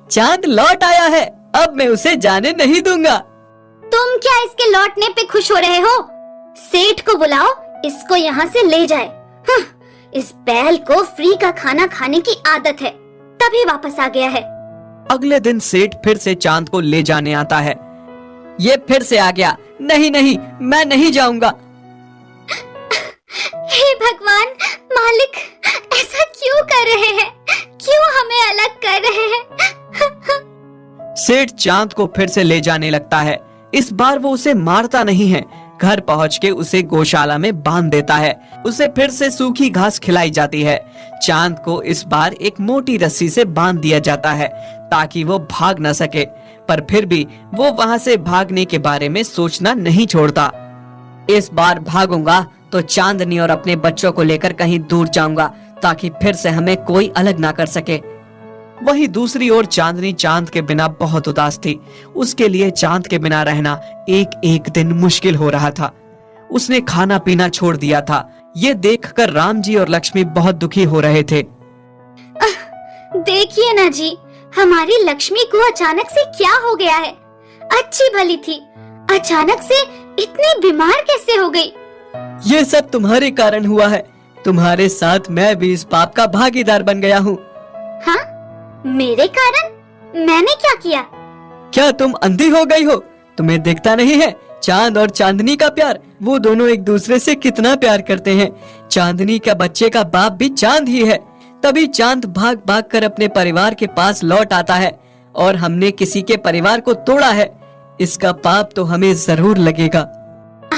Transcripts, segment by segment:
चांद लौट आया है, अब मैं उसे जाने नहीं दूंगा। तुम क्या इसके लौटने पे खुश हो रहे हो? सेठ को बुलाओ, इसको यहाँ से ले जाए। इस बैल को फ्री का खाना खाने की आदत है, तभी वापस आ गया है। अगले दिन सेठ फिर से चांद को ले जाने आता है। ये फिर से आ गया। नहीं नहीं, मैं नहीं जाऊंगा। हे भगवान, मालिक ऐसा क्यों कर रहे हैं? क्यों हमें अलग कर रहे हैं? सेठ चांद को फिर से ले जाने लगता है। इस बार वो उसे मारता नहीं है। घर पहुंच के उसे गौशाला में बांध देता है। उसे फिर से सूखी घास खिलाई जाती है। चांद को इस बार एक मोटी रस्सी से बांध दिया जाता है ताकि वो भाग न सके, पर फिर भी वो वहां से भागने के बारे में सोचना नहीं छोड़ता। इस बार भागूंगा तो चांदनी और अपने बच्चों को लेकर कहीं दूर जाऊंगा ताकि फिर से हमें कोई अलग ना कर सके। वहीं दूसरी ओर चांदनी चांद के बिना बहुत उदास थी। उसके लिए चांद के बिना रहना एक एक दिन मुश्किल हो रहा था। उसने खाना पीना छोड़ दिया था। ये देखकर राम जी और लक्ष्मी बहुत दुखी हो रहे थे। देखिए ना जी, हमारी लक्ष्मी को अचानक से क्या हो गया है? अच्छी भली थी, अचानक से इतनी बीमार कैसे हो गई? ये सब तुम्हारे कारण हुआ है। तुम्हारे साथ मैं भी इस पाप का भागीदार बन गया हूँ। हाँ? मेरे कारण? मैंने क्या किया? क्या तुम अंधी हो गई हो? तुम्हें दिखता नहीं है चांद और चांदनी का प्यार? वो दोनों एक दूसरे से कितना प्यार करते हैं। चांदनी का बच्चे का बाप भी चांद ही है। तभी चांद भाग भाग कर अपने परिवार के पास लौट आता है और हमने किसी के परिवार को तोड़ा है। इसका पाप तो हमें जरूर लगेगा।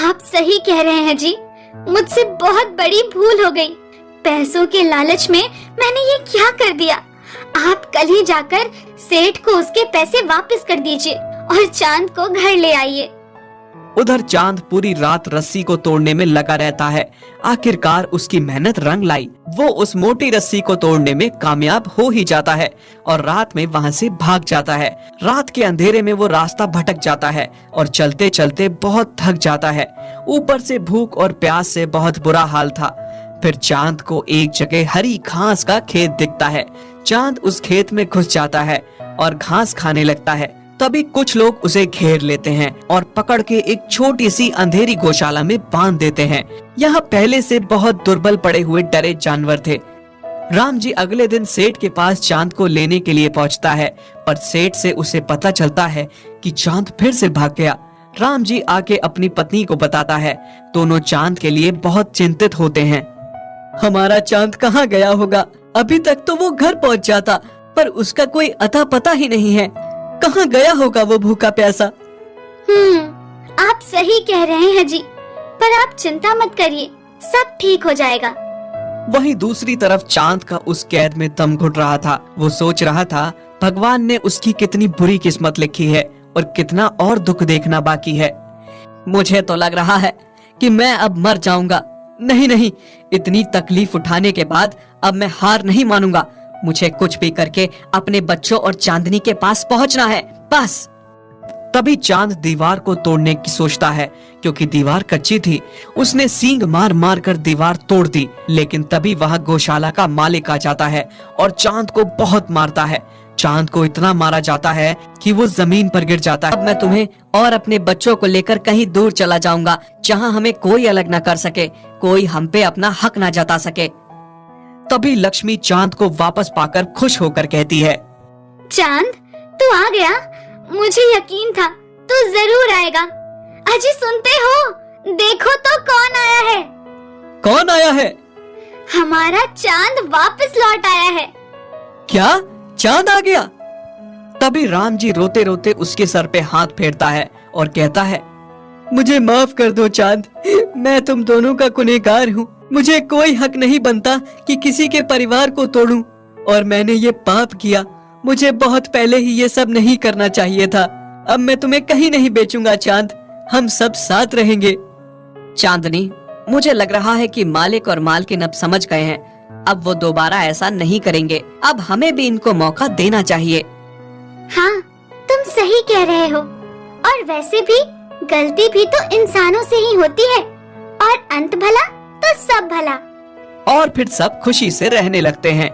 आप सही कह रहे हैं जी, मुझसे बहुत बड़ी भूल हो गई। पैसों के लालच में मैंने ये क्या कर दिया? आप कल ही जाकर सेठ को उसके पैसे वापस कर दीजिए और चांद को घर ले आइए। उधर चांद पूरी रात रस्सी को तोड़ने में लगा रहता है। आखिरकार उसकी मेहनत रंग लाई। वो उस मोटी रस्सी को तोड़ने में कामयाब हो ही जाता है और रात में वहां से भाग जाता है। रात के अंधेरे में वो रास्ता भटक जाता है और चलते चलते बहुत थक जाता है। ऊपर से भूख और प्यास से बहुत बुरा हाल था। फिर चांद को एक जगह हरी घास का खेत दिखता है। चांद उस खेत में घुस जाता है और घास खाने लगता है। तभी कुछ लोग उसे घेर लेते हैं और पकड़ के एक छोटी सी अंधेरी गौशाला में बांध देते हैं। यहाँ पहले से बहुत दुर्बल पड़े हुए डरे जानवर थे। राम जी अगले दिन सेठ के पास चांद को लेने के लिए पहुँचता है, पर सेठ से उसे पता चलता है कि चांद फिर से भाग गया। राम जी आके अपनी पत्नी को बताता है। दोनों चांद के लिए बहुत चिंतित होते हैं। हमारा चांद कहाँ गया होगा? अभी तक तो वो घर पहुँच जाता, पर उसका कोई अता पता ही नहीं है। कहाँ गया होगा वो भूखा प्यासा? आप सही कह रहे हैं जी, पर आप चिंता मत करिए, सब ठीक हो जाएगा। वहीं दूसरी तरफ चांद का उस कैद में दम घुट रहा था। वो सोच रहा था भगवान ने उसकी कितनी बुरी किस्मत लिखी है और कितना और दुख देखना बाकी है। मुझे तो लग रहा है कि मैं अब मर जाऊंगा। नहीं नहीं, इतनी तकलीफ उठाने के बाद अब मैं हार नहीं मानूंगा। मुझे कुछ भी करके अपने बच्चों और चांदनी के पास पहुंचना है, बस। तभी चांद दीवार को तोड़ने की सोचता है, क्योंकि दीवार कच्ची थी। उसने सींग मार मार कर दीवार तोड़ दी, लेकिन तभी वहां गौशाला का मालिक आ जाता है और चांद को बहुत मारता है। चांद को इतना मारा जाता है कि वो जमीन पर गिर जाता है। अब मैं तुम्हें और अपने बच्चों को लेकर कहीं दूर चला जाऊंगा, जहाँ हमें कोई अलग न कर सके, कोई हम पे अपना हक न जता सके। तभी लक्ष्मी चांद को वापस पाकर खुश होकर कहती है, चांद तू आ गया, मुझे यकीन था तू जरूर आएगा। अजी सुनते हो, देखो तो कौन आया है। कौन आया है? हमारा चांद वापस लौट आया है। क्या चांद आ गया? तभी राम जी रोते रोते उसके सर पे हाथ फेरता है और कहता है, मुझे माफ कर दो चांद, मैं तुम दोनों का गुनहगार हूँ। मुझे कोई हक नहीं बनता कि किसी के परिवार को तोड़ूं, और मैंने ये पाप किया। मुझे बहुत पहले ही ये सब नहीं करना चाहिए था। अब मैं तुम्हें कहीं नहीं बेचूंगा चांद, हम सब साथ रहेंगे। चांदनी, मुझे लग रहा है कि मालिक और मालकिन अब समझ गए हैं। अब वो दोबारा ऐसा नहीं करेंगे। अब हमें भी इनको मौका देना चाहिए। हाँ, तुम सही कह रहे हो। और वैसे भी गलती भी तो इंसानों से ही होती है, और अंत भला तो सब भला। और फिर सब खुशी से रहने लगते हैं।